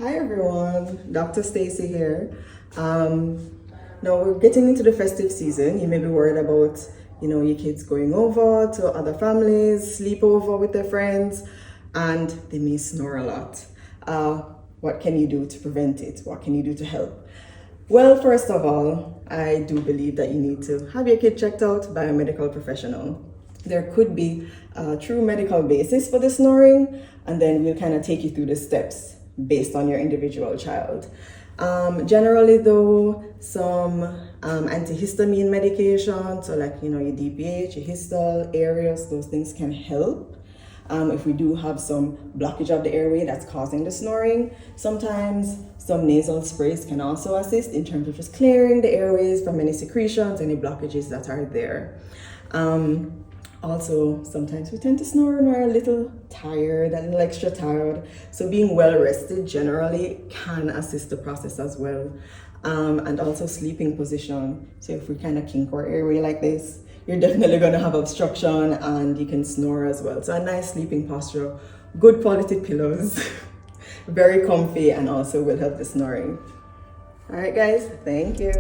Hi everyone, Dr. Stacy here. Now we're getting into the festive season. You may be worried about, your kids going over to other families, sleep over with their friends, and they may snore a lot. What can you do to prevent it? What can you do to help? Well, first of all, I do believe that you need to have your kid checked out by a medical professional. There could be a true medical basis for the snoring, and then we'll kind of take you through the steps based on your individual child. Generally though, some antihistamine medication, so like, your DPH, your Histol, Aerius, those things can help. If we do have some blockage of the airway that's causing the snoring, sometimes some nasal sprays can also assist in terms of just clearing the airways from any secretions, any blockages that are there. Also, sometimes we tend to snore when we're a little tired, a little extra tired. So being well rested generally can assist the process as well. And also sleeping position. So if we kind of kink our airway like this, you're definitely going to have obstruction and you can snore as well. So a nice sleeping posture, good quality pillows, very comfy, and also will help the snoring. All right, guys, thank you.